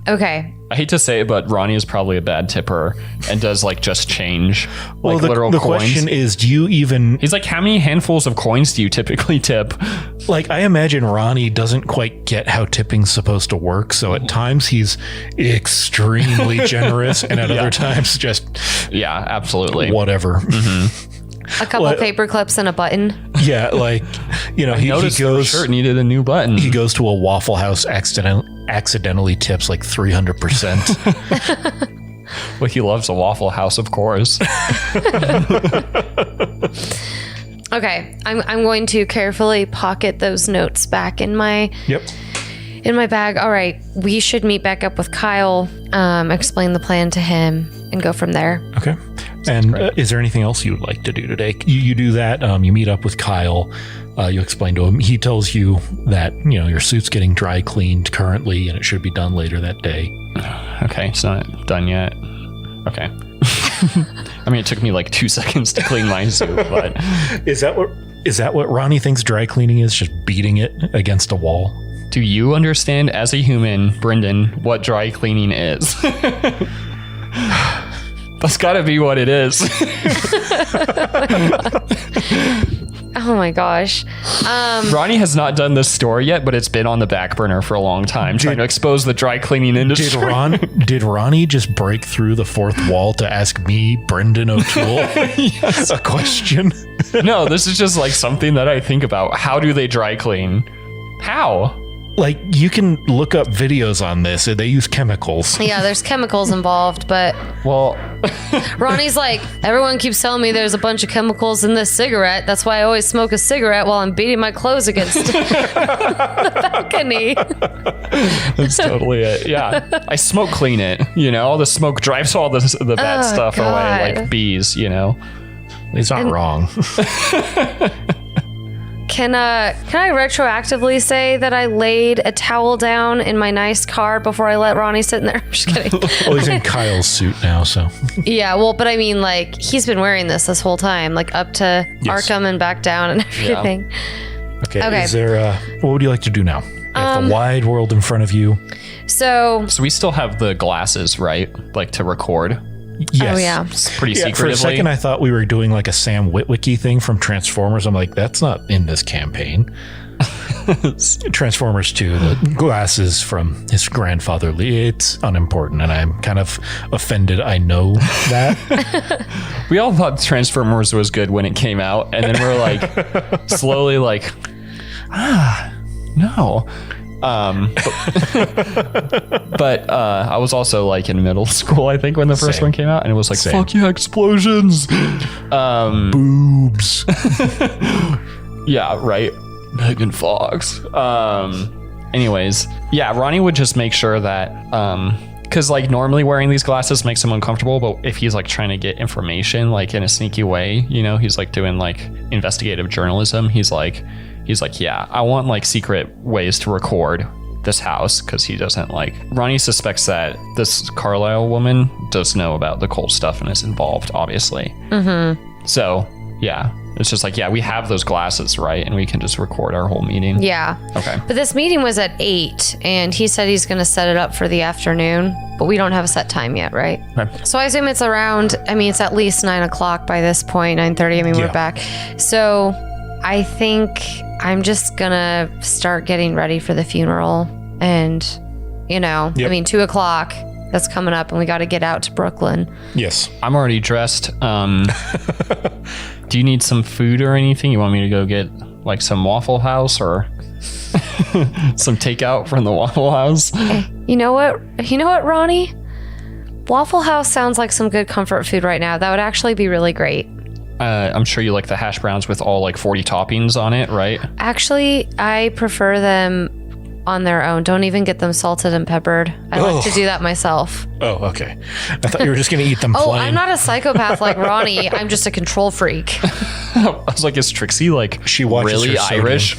Okay. I hate to say it, but Ronnie is probably a bad tipper and does like just change like literal the coins. question is, do you even... He's like, how many handfuls of coins do you typically tip? Like, I imagine Ronnie doesn't quite get how tipping's supposed to work, so at times he's extremely generous, and at other times just... Yeah, absolutely. Whatever. A couple paper clips and a button. Yeah, like, you know, he Noticed goes... the shirt needed a new button. He goes to a Waffle House, accidentally tips like 300%. Well, he loves a Waffle House, of course. Okay, I'm going to carefully pocket those notes back in my bag. All right, we should meet back up with Kyle, explain the plan to him, and go from there. Okay. And is there anything else you would like to do today? You do that. You meet up with Kyle. You explain to him. He tells you that, you know, your suit's getting dry cleaned currently, and it should be done later that day. Okay, it's not done yet. Okay. I mean, it took me like 2 seconds to clean my suit, but Is that what Ronnie thinks dry cleaning is? Just beating it against a wall? do you understand as a human, Brendan, what dry cleaning is? That's gotta be what it is. Oh my gosh. Ronnie has not done this story yet, but it's been on the back burner for a long time, trying to expose the dry cleaning industry. Did Ronnie just break through the fourth wall to ask me, Brendan O'Toole, a question? No, this is just like something that I think about. How do they dry clean? How? Like, you can look up videos on this. They use chemicals. Yeah, there's chemicals involved, but Well, Ronnie's like, everyone keeps telling me there's a bunch of chemicals in this cigarette. That's why I always smoke a cigarette while I'm beating my clothes against the balcony. that's totally it. Yeah. I smoke clean it. You know, all the smoke drives all the bad stuff away, like bees, you know. He's not wrong. Can I retroactively say that I laid a towel down in my nice car before I let Ronnie sit in there? I'm just kidding. Well, he's in Kyle's suit now, so. Yeah, well, but I mean, like, he's been wearing this whole time, like up to Arkham and back down and everything. Yeah. Okay. Is there, what would you like to do now? You have the wide world in front of you. So we still have the glasses, right? Like to record. Yes. Oh, yeah. Pretty secretively. For a second, I thought we were doing like a Sam Witwicky thing from Transformers. I'm like, that's not in this campaign. Transformers 2, the glasses from his grandfather Lee. It's unimportant, and I'm kind of offended I know that. We all thought Transformers was good when it came out, and then we're like, slowly like, no. But I was also like in middle school, I think, when the first one came out, and it was like, fuck yeah, explosions. Boobs. Yeah, right. Megan Fox. Anyways, yeah, Ronnie would just make sure that, because like normally wearing these glasses makes him uncomfortable, but if he's like trying to get information like in a sneaky way, you know, he's like doing like investigative journalism. He's like, yeah, I want like secret ways to record this house, because he doesn't like, Ronnie suspects that this Carlisle woman does know about the cult stuff and is involved, obviously. Mm-hmm. So yeah, it's just like, yeah, we have those glasses, right? And we can just record our whole meeting. yeah. Okay. But this meeting was at 8, and he said he's going to set it up for the afternoon, but we don't have a set time yet, right? Okay. So I assume it's around, I mean, it's at least 9 o'clock by this point, 9:30. I mean, we're back. So I think I'm just going to start getting ready for the funeral. And, you know, I mean, 2 o'clock, that's coming up, and we got to get out to Brooklyn. Yes. I'm already dressed. Do you need some food or anything? You want me to go get like some Waffle House or some takeout from the Waffle House? You know what, Ronnie? Waffle House sounds like some good comfort food right now. That would actually be really great. I'm sure you like the hash browns with all like 40 toppings on it, right? Actually, I prefer them on their own. Don't even get them salted and peppered. I like to do that myself. Oh, okay. I thought you were just going to eat them plain. I'm not a psychopath like Ronnie. I'm just a control freak. I was like, is Trixie like she watches really her Irish?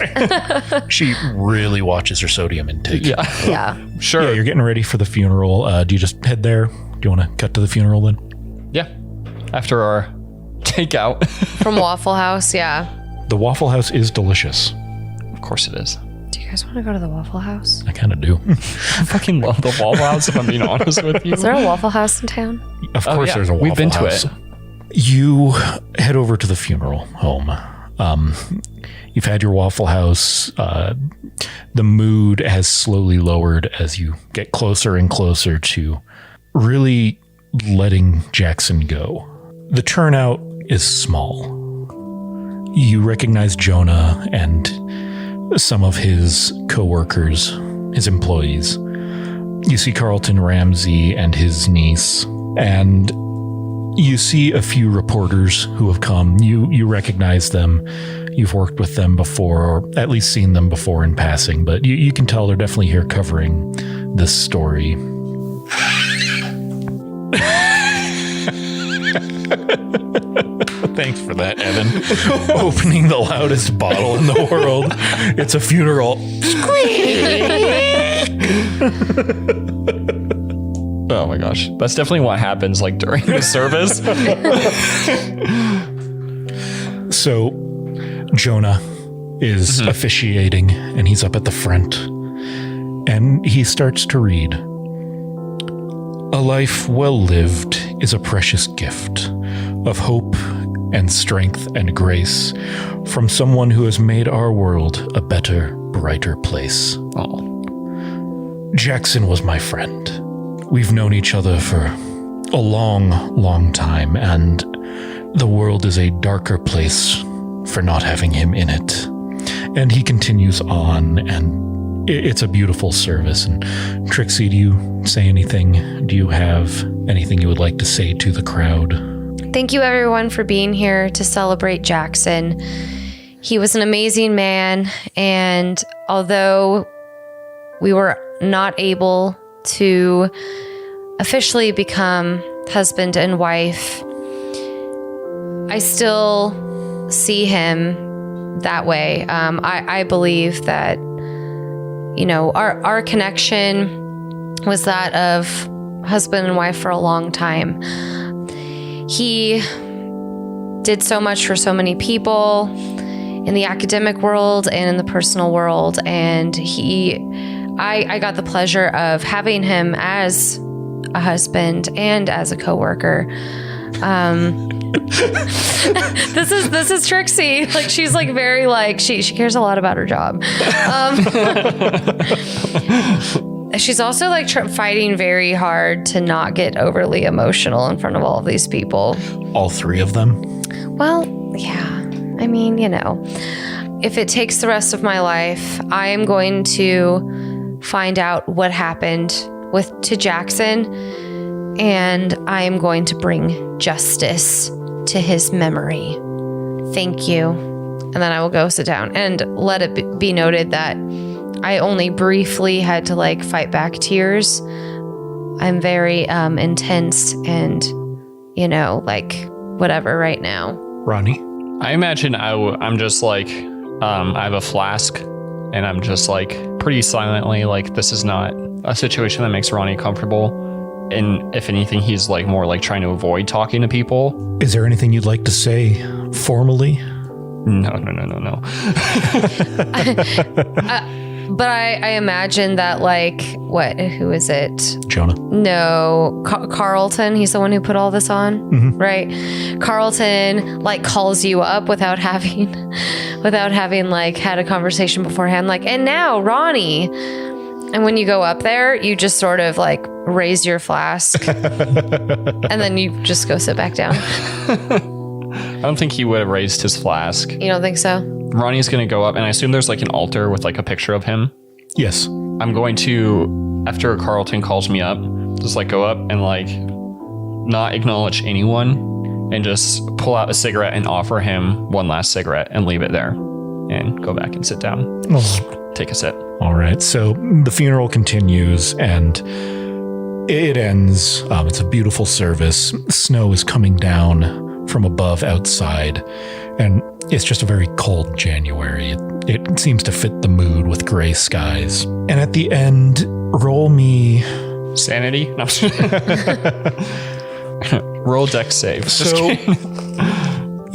She really watches her sodium intake. Yeah. Sure. Yeah, you're getting ready for the funeral. Do you just head there? Do you want to cut to the funeral then? Yeah. After our takeout. From Waffle House, yeah. The Waffle House is delicious. Of course it is. Do you guys want to go to the Waffle House? I kind of do. I fucking love the Waffle House, if I'm being honest with you. Is there a Waffle House in town? Of course there's a Waffle House. We've been to it. You head over to the funeral home. You've had your Waffle House. The mood has slowly lowered as you get closer and closer to really letting Jackson go. The turnout is small. You recognize Jonah and some of his co-workers, his employees. You see Carlton Ramsey and his niece, and you see a few reporters who have come. You recognize them. You've worked with them before, or at least seen them before in passing, but you can tell they're definitely here covering this story. Thanks for that, Evan. Opening the loudest bottle in the world. It's a funeral. Oh my gosh. That's definitely what happens like during the service. So Jonah is officiating, and he's up at the front, and he starts to read. A life well lived is a precious gift of hope and strength and grace from someone who has made our world a better, brighter place. Oh. Jackson was my friend. We've known each other for a long, long time, and the world is a darker place for not having him in it. And he continues on, and it's a beautiful service. And Trixie, do you say anything? Do you have anything you would like to say to the crowd? Thank you, everyone, for being here to celebrate Jackson. He was an amazing man, and although we were not able to officially become husband and wife, I still see him that way. I believe that, you know, our connection was that of husband and wife for a long time. He did so much for so many people in the academic world and in the personal world. And I got the pleasure of having him as a husband and as a coworker. This is Trixie. Like, she's like very like, she cares a lot about her job. She's also like fighting very hard to not get overly emotional in front of all of these people. All three of them? Well, yeah. I mean, you know, if it takes the rest of my life, I am going to find out what happened to Jackson, and I am going to bring justice to his memory. Thank you. And then I will go sit down, and let it be noted that I only briefly had to like fight back tears. I'm very intense and, you know, like whatever right now. Roni? I imagine I'm just like, I have a flask, and I'm just like pretty silently like, this is not a situation that makes Roni comfortable. And if anything, he's like more like trying to avoid talking to people. Is there anything you'd like to say formally? No. But I imagine that, like, who is it? Jonah. No, Carlton. He's the one who put all this on, right? Carlton, like, calls you up without having like had a conversation beforehand. Like, and now Roni. And when you go up there, you just sort of like raise your flask and then you just go sit back down. I don't think he would have raised his flask. You don't think so? Ronnie's going to go up, and I assume there's like an altar with like a picture of him. Yes. I'm going to, after Carlton calls me up, just like go up and like not acknowledge anyone and just pull out a cigarette and offer him one last cigarette and leave it there and go back and sit down. Take a sip. All right. So the funeral continues and it ends. It's a beautiful service. Snow is coming down from above outside, and it's just a very cold January. It seems to fit the mood with gray skies. And at the end, roll me sanity. No. Roll dex save. So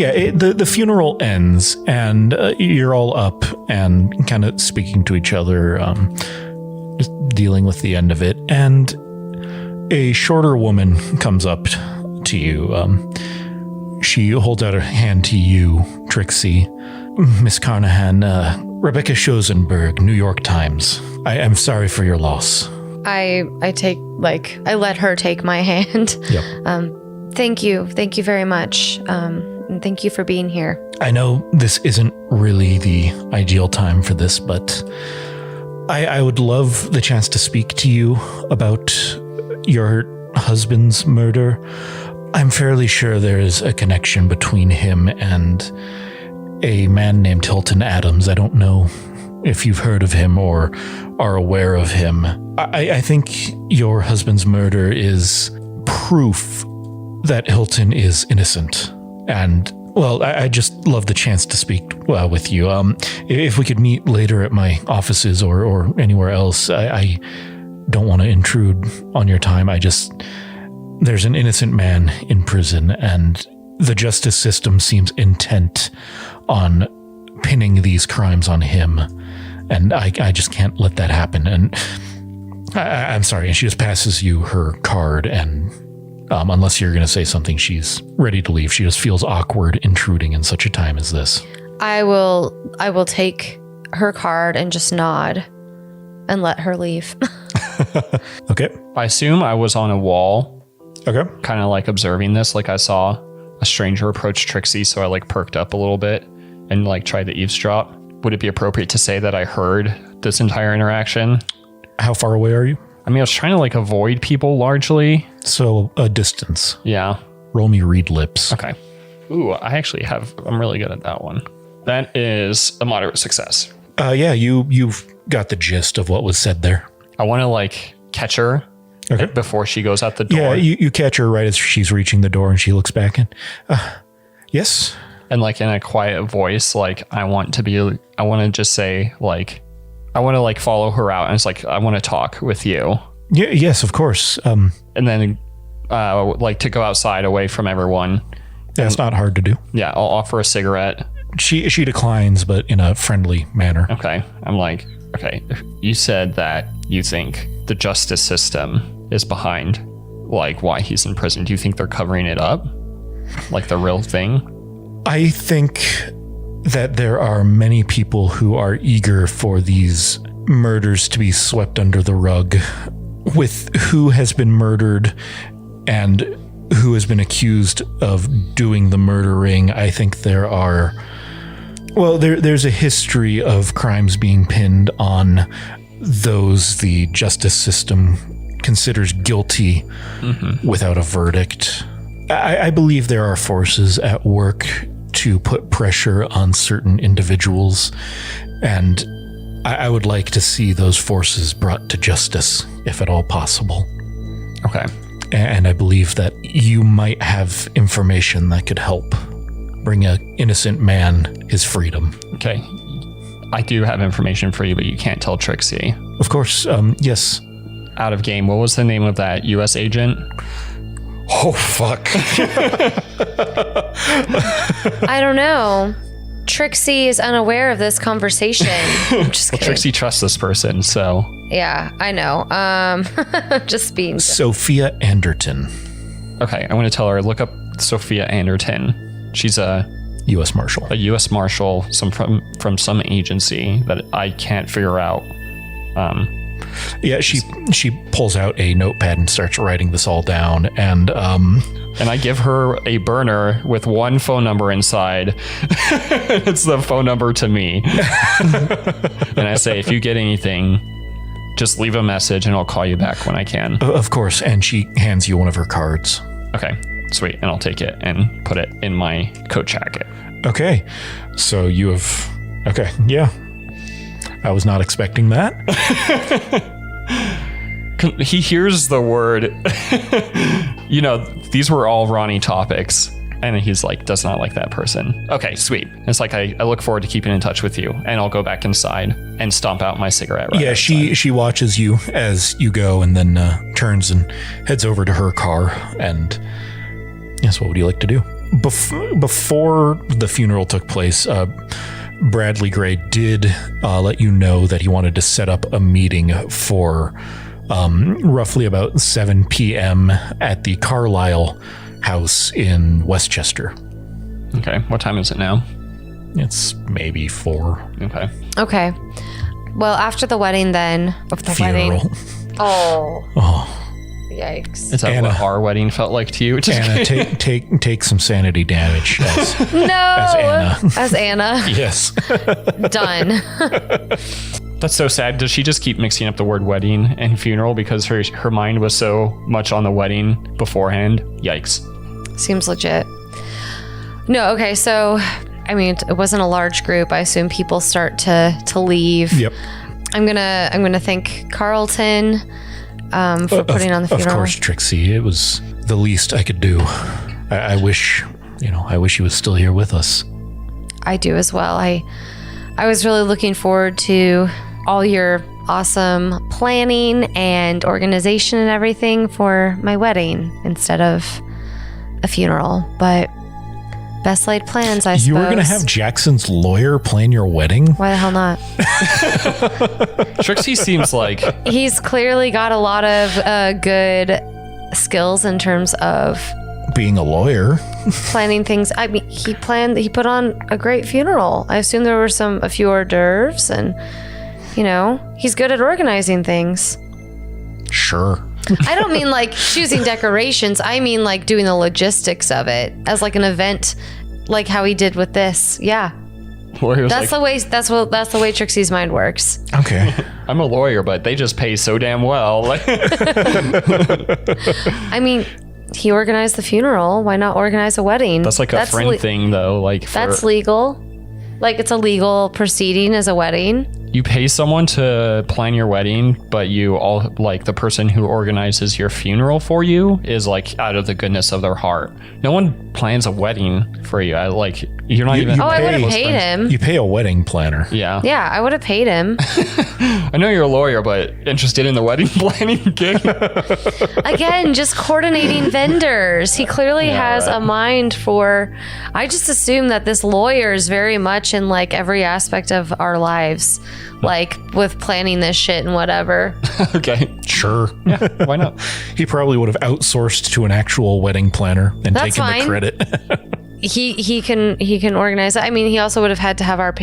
Yeah, the funeral ends, and you're all up and kind of speaking to each other, just dealing with the end of it. And a shorter woman comes up to you. She holds out her hand to you, Trixie. Miss Carnahan, Rebecca Schosenberg, New York Times. I am sorry for your loss. I let her take my hand. Yep. Thank you very much. And thank you for being here. I know this isn't really the ideal time for this, but I would love the chance to speak to you about your husband's murder. I'm fairly sure there is a connection between him and a man named Hilton Adams. I don't know if you've heard of him or are aware of him. I think your husband's murder is proof that Hilton is innocent. And, well, I just love the chance to speak with you. If we could meet later at my offices or anywhere else, I don't want to intrude on your time. There's an innocent man in prison, and the justice system seems intent on pinning these crimes on him. And I just can't let that happen. And I'm sorry. And she just passes you her card, and unless you're going to say something, she's ready to leave. She just feels awkward intruding in such a time as this. I will take her card and just nod and let her leave. Okay. I assume I was on a wall. Okay. Kind of like observing this. Like I saw a stranger approach Trixie, so I like perked up a little bit and like tried to eavesdrop. Would it be appropriate to say that I heard this entire interaction? How far away are you? I mean, I was trying to like avoid people largely. So a distance. Yeah. Roll me read lips. Okay. Ooh, I'm really good at that one. That is a moderate success. Yeah, you've got the gist of what was said there. I want to like catch her before she goes out the door. Yeah, you catch her right as she's reaching the door and she looks back in. Yes. And like in a quiet voice, like I want to just say like, I want to like follow her out. And it's like, I want to talk with you. Yeah, yes, of course. And then like to go outside away from everyone. That's not hard to do. Yeah, I'll offer a cigarette. She declines, but in a friendly manner. Okay. I'm like, okay, you said that you think the justice system is behind like why he's in prison. Do you think they're covering it up? Like the real thing? I think that there are many people who are eager for these murders to be swept under the rug. With who has been murdered and who has been accused of doing the murdering, I think there's a history of crimes being pinned on those the justice system considers guilty without a verdict. I believe there are forces at work to put pressure on certain individuals, and I would like to see those forces brought to justice, if at all possible. Okay. And I believe that you might have information that could help bring an innocent man his freedom. Okay. I do have information for you, but you can't tell Trixie. Of course, yes. Out of game, what was the name of that U.S. agent? Oh, fuck. I don't know. Trixie is unaware of this conversation. I'm just kidding. Trixie trusts this person, so... Yeah, I know. Just being... Sophia Anderton. Okay, I'm going to tell her, look up Sophia Anderton. She's a... U.S. Marshal. A U.S. Marshal from some agency that I can't figure out. Yeah, she pulls out a notepad and starts writing this all down, and I give her a burner with one phone number inside. It's the phone number to me. And I say, if you get anything, just leave a message and I'll call you back when I can. Of course, and she hands you one of her cards. Okay, sweet. And I'll take it and put it in my coat jacket. Okay, so you have... Okay, yeah. I was not expecting that. He hears the word, these were all Roni topics. And he's like, does not like that person. Okay, sweet. It's like, I look forward to keeping in touch with you. And I'll go back inside and stomp out my cigarette. Right outside. She watches you as you go and then turns and heads over to her car. And yes, what would you like to do? before the funeral took place, Bradley Gray did let you know that he wanted to set up a meeting for roughly about 7 p.m. at the Carlisle house in Westchester. Okay. What time is it now? It's maybe 4. Okay. Okay. Well, after the wedding then. Of the Funeral. wedding. Oh. Yikes. Is that Anna. what our wedding felt like to you? Anna, take some sanity damage as No. Anna. As Anna. Yes. Done. That's so sad. Does she just keep mixing up the word wedding and funeral because her mind was so much on the wedding beforehand? Yikes. Seems legit. No, okay, so I mean it wasn't a large group. I assume people start to leave. Yep. I'm gonna thank Carlton for putting on the funeral. Of course, Trixie. It was the least I could do. I wish he was still here with us. I do as well. I was really looking forward to all your awesome planning and organization and everything for my wedding instead of a funeral, but best laid plans, I suppose. You were going to have Jackson's lawyer plan your wedding? Why the hell not? Trixie seems like He's clearly got a lot of good skills in terms of Being a lawyer. planning things. I mean, he put on a great funeral. I assume there were a few hors d'oeuvres and, he's good at organizing things. Sure. I don't mean like choosing decorations. I mean like doing the logistics of it as like an event, like how he did with this. Yeah. That's the way Trixie's mind works. Okay. I'm a lawyer, but they just pay so damn well. I mean, he organized the funeral. Why not organize a wedding? That's like a friend thing, though. That's legal. Like it's a legal proceeding as a wedding. You pay someone to plan your wedding, but the person who organizes your funeral for you is like out of the goodness of their heart. No one plans a wedding for you. You're not even. I would have paid him. You pay a wedding planner. Yeah. Yeah, I would have paid him. I know you're a lawyer, but interested in the wedding planning gig? Again, just coordinating vendors. He clearly has a mind for. I just assume that this lawyer is very much in like every aspect of our lives, like with planning this shit and whatever. Okay. Sure. Yeah, why not? He probably would have outsourced to an actual wedding planner and That's taken fine. the credit. He can organize it. I mean, he also would have had to have our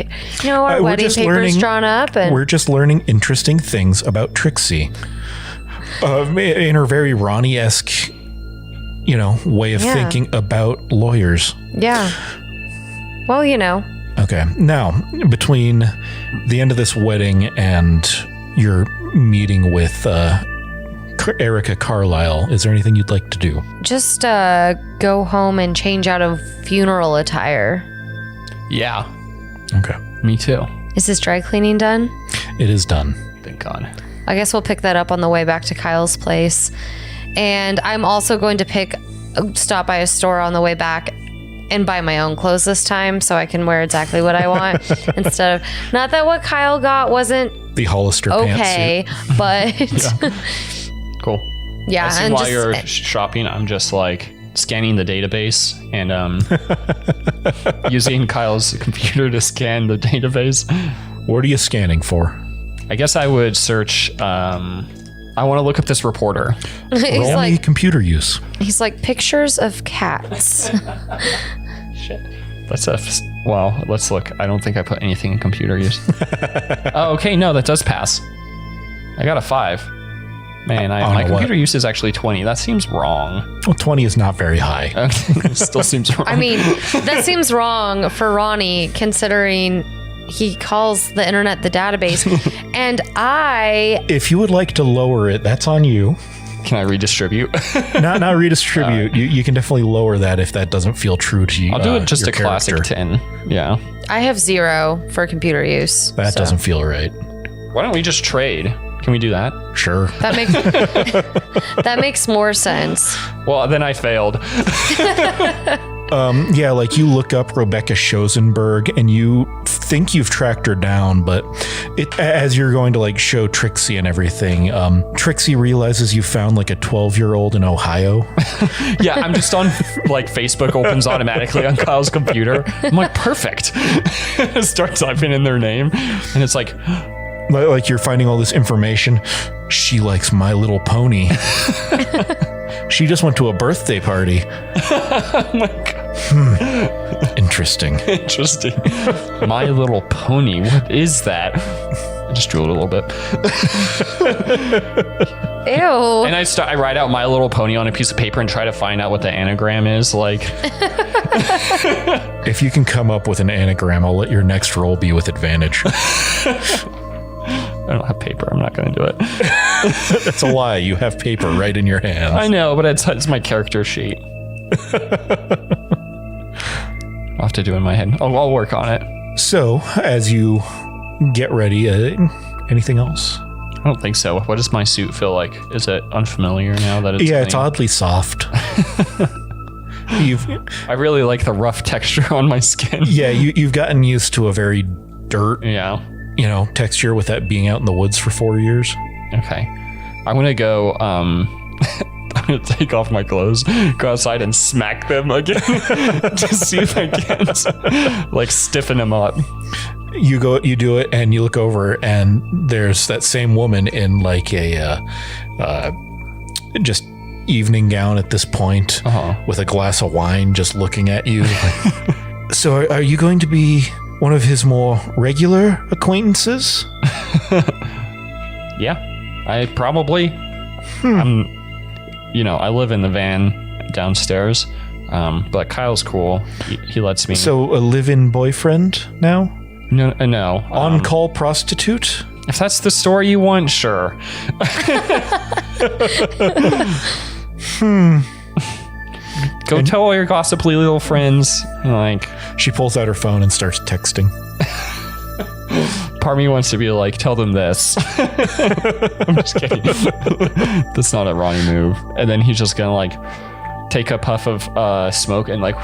wedding papers drawn up. And we're just learning interesting things about Trixie. In her very Ronnie-esque, way of thinking about lawyers. yeah. Well, Okay. Now, between the end of this wedding and your meeting with Erica Carlisle, is there anything you'd like to do? just go home and change out of funeral attire. Yeah. Okay. Me too. Is this dry cleaning done? It is done. Thank God. I guess we'll pick that up on the way back to Kyle's place. And I'm also going to stop by a store on the way back and buy my own clothes this time so I can wear exactly what I want instead of, not that what Kyle got wasn't The Hollister okay, pantsuit. but Cool. yeah. I see And while you're shopping, I'm just like scanning the database and using Kyle's computer to scan the database. What are you scanning for? I guess I would search. I want to look up this reporter. he's Roll me computer use. like pictures of cats. Shit. Well, let's look. I don't think I put anything in computer use. Oh, okay. No, that does pass. I got a 5. Man, my computer use is actually 20. That seems wrong. Well, 20 is not very high. It still seems wrong. I mean, that seems wrong for Ronnie considering he calls the internet the database. And If you would like to lower it, that's on you. Can I redistribute? Not redistribute. You can definitely lower that if that doesn't feel true to you. I'll do it just your a classic character. 10. Yeah. I have 0 for computer use. That so doesn't feel right. Why don't we just trade? Can we do that? Sure. That makes more sense. Well, then I failed. Yeah, like you look up Rebecca Schosenberg and you think you've tracked her down, but as you're going to like show Trixie and everything, Trixie realizes you found like a 12-year-old in Ohio. Yeah, I'm just on like Facebook opens automatically on Kyle's computer. I'm like, perfect. Start typing in their name, and it's like you're finding all this information. She likes My Little Pony. She just went to a birthday party. Oh my God. Interesting. Interesting. My Little Pony. What is that? I just drew it a little bit. Ew. And I write out My Little Pony on a piece of paper and try to find out what the anagram is. Like, if you can come up with an anagram, I'll let your next roll be with advantage. I don't have paper. I'm not going to do it. That's a lie. You have paper right in your hands. I know, but it's my character sheet. I'll have to do it in my head. I'll work on it. So, as you get ready, anything else? I don't think so. What does my suit feel like? Is it unfamiliar now that it's Yeah, clean? it's oddly soft. I really like the rough texture on my skin. Yeah, you've gotten used to a very dirt, texture with that being out in the woods for 4 years. Okay. I'm going to go, I'm going to take off my clothes, go outside and smack them again to see if I can like stiffen them up. You do it, and you look over, and there's that same woman in like a just evening gown at this point, with a glass of wine, just looking at you. So, are you going to be one of his more regular acquaintances? Yeah, I probably. I live in the van downstairs, but Kyle's cool. He lets me. So, a live-in boyfriend now? No. On-call prostitute? If that's the story you want, sure. Go tell all your gossipy little friends. Like, she pulls out her phone and starts texting. Part of me wants to be like, tell them this. I'm just kidding. That's not a Ronnie move. And then he's just gonna like take a puff of smoke and like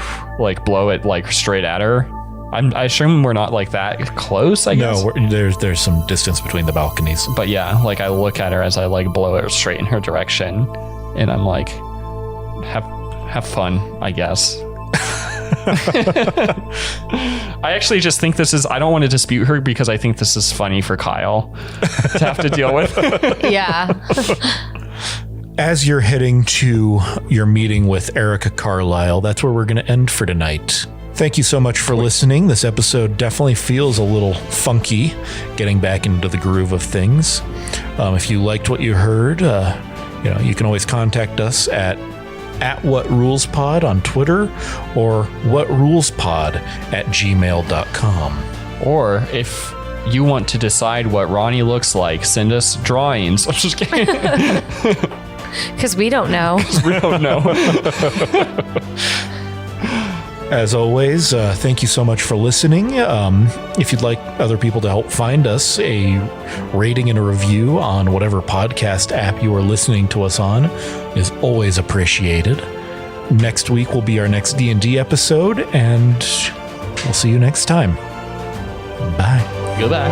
blow it like straight at her. I assume we're not like that close, I guess. No, there's some distance between the balconies. But yeah, like I look at her as I like blow it straight in her direction, and I'm like, have fun, I guess. I actually just think I don't want to dispute her because I think this is funny for Kyle to have to deal with. Yeah. As you're heading to your meeting with Erica Carlisle, that's where we're going to end for tonight. Thank you so much for listening. This episode definitely feels a little funky, getting back into the groove of things. If you liked what you heard, you can always contact us at @WhatRulesPod on Twitter or whatrulespod@gmail.com. Or if you want to decide what Ronnie looks like, send us drawings. I'm just kidding. Because we don't know. We don't know. As always, thank you so much for listening. If you'd like other people to help find us, a rating and a review on whatever podcast app you are listening to us on is always appreciated. Next week will be our next D&D episode, and we'll see you next time. Bye. Goodbye.